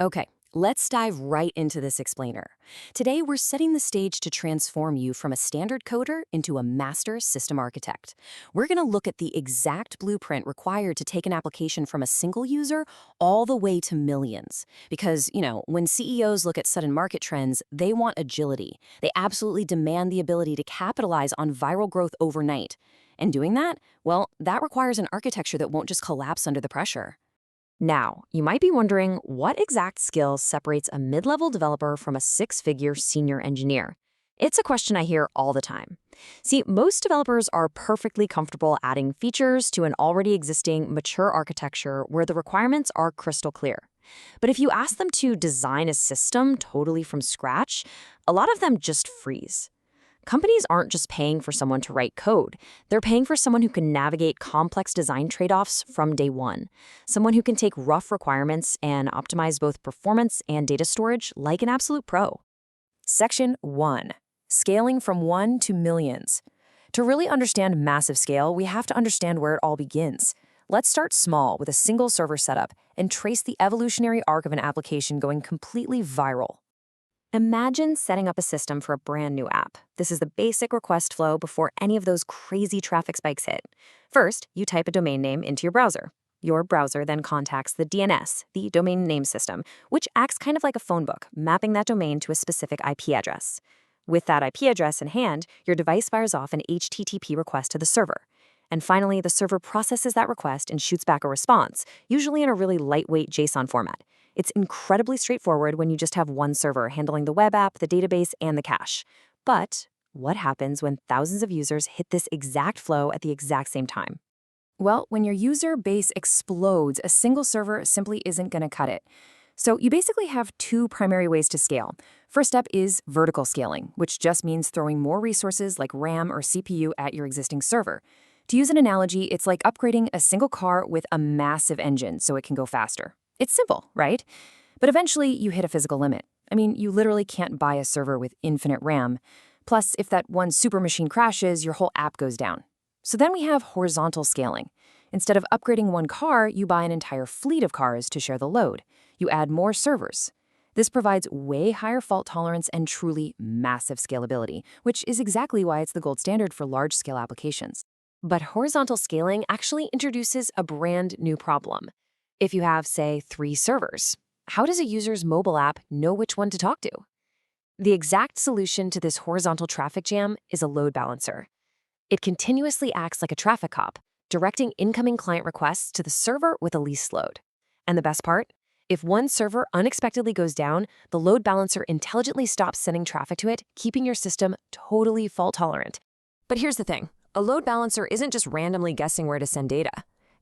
Okay, let's dive right into this explainer. Today, we're setting the stage to transform you from a standard coder into a master system architect. We're going to look at the exact blueprint required to take an application from a single user all the way to millions. Because, when CEOs look at sudden market trends, they want agility. They absolutely demand the ability to capitalize on viral growth overnight. And doing that, well, that requires an architecture that won't just collapse under the pressure. Now, you might be wondering what exact skill separates a mid-level developer from a six-figure senior engineer. It's a question I hear all the time. See, most developers are perfectly comfortable adding features to an already existing mature architecture where the requirements are crystal clear. But if you ask them to design a system totally from scratch, a lot of them just freeze. Companies aren't just paying for someone to write code. They're paying for someone who can navigate complex design trade-offs from day one. Someone who can take rough requirements and optimize both performance and data storage like an absolute pro. Section 1. Scaling from 1 to millions. To really understand massive scale, we have to understand where it all begins. Let's start small with a single server setup and trace the evolutionary arc of an application going completely viral. Imagine setting up a system for a brand new app. This is the basic request flow before any of those crazy traffic spikes hit. First, you type a domain name into your browser. Your browser then contacts the DNS, the domain name system, which acts kind of like a phone book, mapping that domain to a specific IP address. With that IP address in hand, your device fires off an HTTP request to the server. And finally, the server processes that request and shoots back a response, usually in a really lightweight JSON format. It's incredibly straightforward when you just have one server handling the web app, the database, and the cache. But what happens when thousands of users hit this exact flow at the exact same time? Well, when your user base explodes, a single server simply isn't going to cut it. So you basically have two primary ways to scale. First up is vertical scaling, which just means throwing more resources like RAM or CPU at your existing server. To use an analogy, it's like upgrading a single car with a massive engine so it can go faster. It's simple, right? But eventually, you hit a physical limit. I mean, you literally can't buy a server with infinite RAM. Plus, if that one super machine crashes, your whole app goes down. So then we have horizontal scaling. Instead of upgrading one car, you buy an entire fleet of cars to share the load. You add more servers. This provides way higher fault tolerance and truly massive scalability, which is exactly why it's the gold standard for large-scale applications. But horizontal scaling actually introduces a brand new problem. If you have, say, 3 servers, how does a user's mobile app know which one to talk to? The exact solution to this horizontal traffic jam is a load balancer. It continuously acts like a traffic cop, directing incoming client requests to the server with the least load. And the best part? If one server unexpectedly goes down, the load balancer intelligently stops sending traffic to it, keeping your system totally fault-tolerant. But here's the thing. A load balancer isn't just randomly guessing where to send data.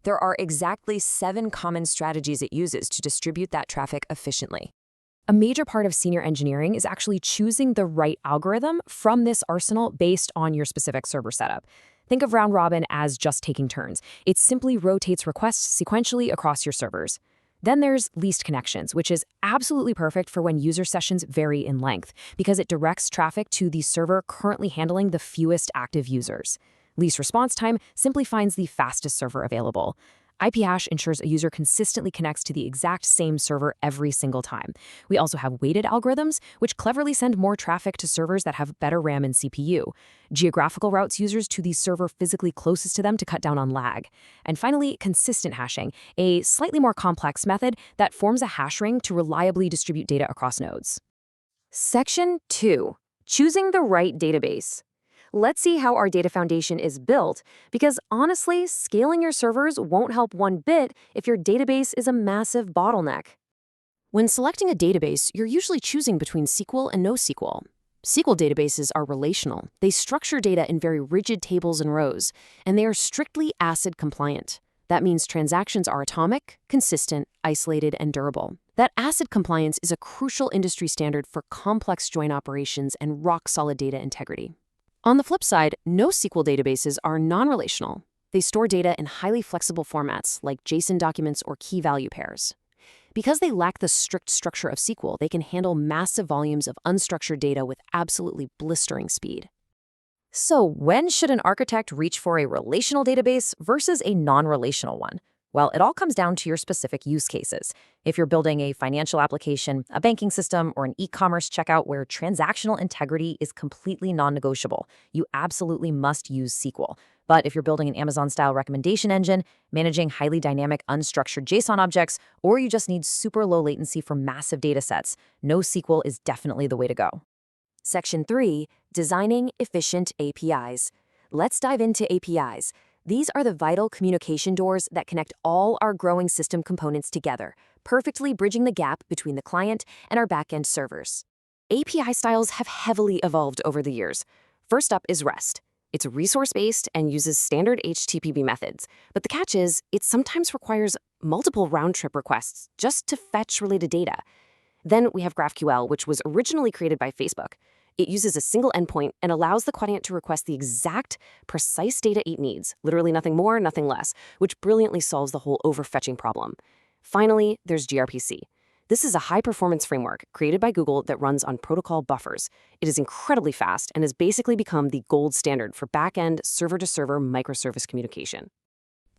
There are exactly 7 common strategies it uses to distribute that traffic efficiently. A major part of senior engineering is actually choosing the right algorithm from this arsenal based on your specific server setup. Think of round robin as just taking turns. It simply rotates requests sequentially across your servers. Then there's least connections, which is absolutely perfect for when user sessions vary in length, because it directs traffic to the server currently handling the fewest active users. Least response time simply finds the fastest server available. IP hash ensures a user consistently connects to the exact same server every single time. We also have weighted algorithms, which cleverly send more traffic to servers that have better RAM and CPU. Geographical routes users to the server physically closest to them to cut down on lag. And finally, consistent hashing, a slightly more complex method that forms a hash ring to reliably distribute data across nodes. Section 2. Choosing the right database. Let's see how our data foundation is built, because honestly, scaling your servers won't help one bit if your database is a massive bottleneck. When selecting a database, you're usually choosing between SQL and NoSQL. SQL databases are relational. They structure data in very rigid tables and rows, and they are strictly ACID compliant. That means transactions are atomic, consistent, isolated, and durable. That ACID compliance is a crucial industry standard for complex join operations and rock-solid data integrity. On the flip side, NoSQL databases are non-relational. They store data in highly flexible formats like JSON documents or key value pairs. Because they lack the strict structure of SQL, they can handle massive volumes of unstructured data with absolutely blistering speed. So when should an architect reach for a relational database versus a non-relational one? Well, it all comes down to your specific use cases. If you're building a financial application, a banking system, or an e-commerce checkout where transactional integrity is completely non-negotiable, you absolutely must use SQL. But if you're building an Amazon-style recommendation engine, managing highly dynamic unstructured JSON objects, or you just need super low latency for massive data sets, NoSQL is definitely the way to go. Section 3, Designing Efficient APIs. Let's dive into APIs. These are the vital communication doors that connect all our growing system components together, perfectly bridging the gap between the client and our backend servers. API styles have heavily evolved over the years. First up is REST. It's resource-based and uses standard HTTP methods. But the catch is, it sometimes requires multiple round-trip requests just to fetch related data. Then we have GraphQL, which was originally created by Facebook. It uses a single endpoint and allows the client to request the exact, precise data it needs, literally nothing more, nothing less, which brilliantly solves the whole overfetching problem. Finally, there's gRPC. This is a high-performance framework created by Google that runs on protocol buffers. It is incredibly fast and has basically become the gold standard for back-end, server-to-server microservice communication.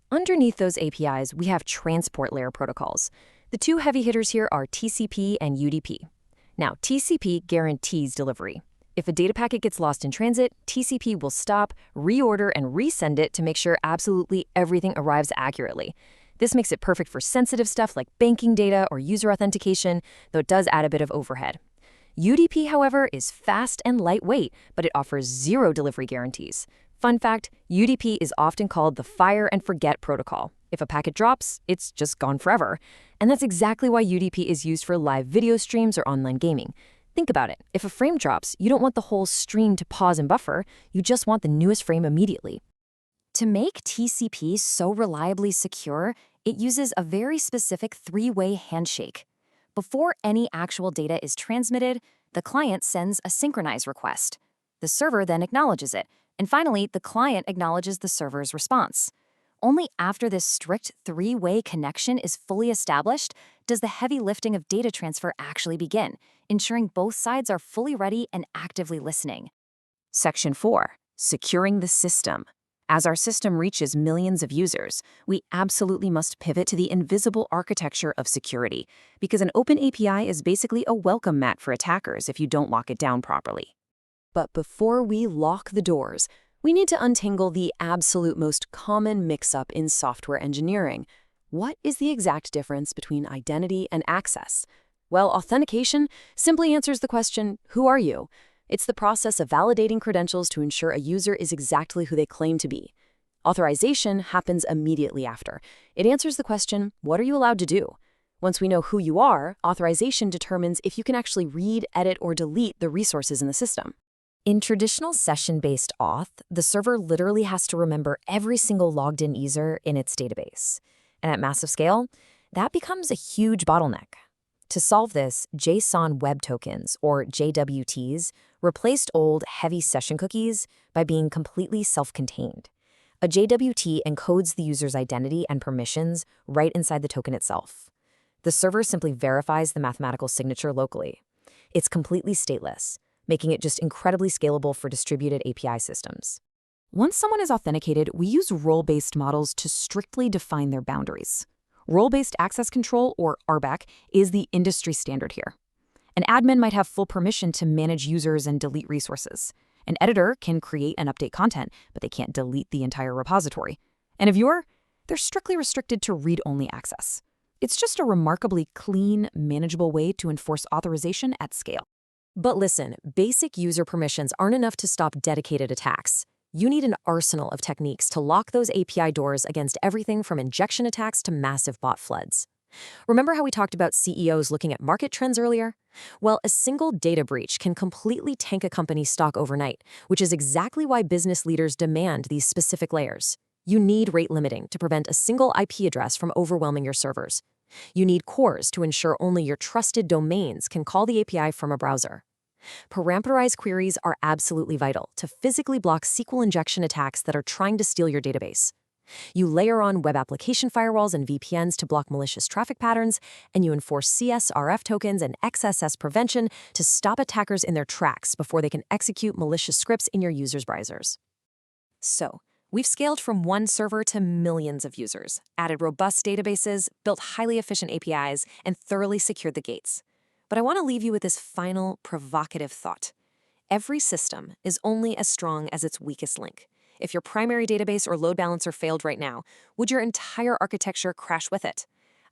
Underneath those APIs, we have transport layer protocols. The two heavy hitters here are TCP and UDP. Now, TCP guarantees delivery. If a data packet gets lost in transit, TCP will stop, reorder, and resend it to make sure absolutely everything arrives accurately. This makes it perfect for sensitive stuff like banking data or user authentication, though it does add a bit of overhead. UDP, however, is fast and lightweight, but it offers zero delivery guarantees. Fun fact, UDP is often called the fire and forget protocol. If a packet drops, it's just gone forever. And that's exactly why UDP is used for live video streams or online gaming. Think about it. If a frame drops, you don't want the whole stream to pause and buffer. You just want the newest frame immediately. To make TCP so reliably secure, it uses a very specific three-way handshake. Before any actual data is transmitted, the client sends a synchronize request. The server then acknowledges it. And finally, the client acknowledges the server's response. Only after this strict three-way connection is fully established does the heavy lifting of data transfer actually begin, ensuring both sides are fully ready and actively listening. Section 4. Securing the system. As our system reaches millions of users, we absolutely must pivot to the invisible architecture of security, because an open API is basically a welcome mat for attackers if you don't lock it down properly. But before we lock the doors, we need to untangle the absolute most common mix-up in software engineering. What is the exact difference between identity and access? Well, authentication simply answers the question, who are you? It's the process of validating credentials to ensure a user is exactly who they claim to be. Authorization happens immediately after. It answers the question, what are you allowed to do? Once we know who you are, authorization determines if you can actually read, edit, or delete the resources in the system. In traditional session-based auth, the server literally has to remember every single logged-in user in its database. And at massive scale, that becomes a huge bottleneck. To solve this, JSON Web Tokens, or JWTs, replaced old, heavy session cookies by being completely self-contained. A JWT encodes the user's identity and permissions right inside the token itself. The server simply verifies the mathematical signature locally. It's completely stateless, making it just incredibly scalable for distributed API systems. Once someone is authenticated, we use role-based models to strictly define their boundaries. Role-based access control, or RBAC, is the industry standard here. An admin might have full permission to manage users and delete resources. An editor can create and update content, but they can't delete the entire repository. And a viewer, they're strictly restricted to read-only access. It's just a remarkably clean, manageable way to enforce authorization at scale. But listen, basic user permissions aren't enough to stop dedicated attacks. You need an arsenal of techniques to lock those API doors against everything from injection attacks to massive bot floods. Remember how we talked about CEOs looking at market trends earlier? Well, a single data breach can completely tank a company's stock overnight, which is exactly why business leaders demand these specific layers. You need rate limiting to prevent a single IP address from overwhelming your servers. You need cores to ensure only your trusted domains can call the API from a browser. Parameterized queries are absolutely vital to physically block SQL injection attacks that are trying to steal your database. You layer on web application firewalls and VPNs to block malicious traffic patterns, and you enforce CSRF tokens and XSS prevention to stop attackers in their tracks before they can execute malicious scripts in your users' browsers. So, We've scaled from one server to millions of users, added robust databases, built highly efficient APIs, and thoroughly secured the gates. But I want to leave you with this final, provocative thought. Every system is only as strong as its weakest link. If your primary database or load balancer failed right now, would your entire architecture crash with it?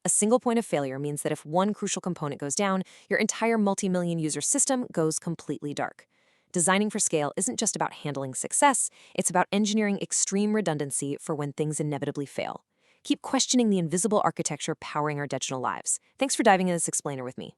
A single point of failure means that if one crucial component goes down, your entire multi-million user system goes completely dark. Designing for scale isn't just about handling success, it's about engineering extreme redundancy for when things inevitably fail. Keep questioning the invisible architecture powering our digital lives. Thanks for diving into this explainer with me.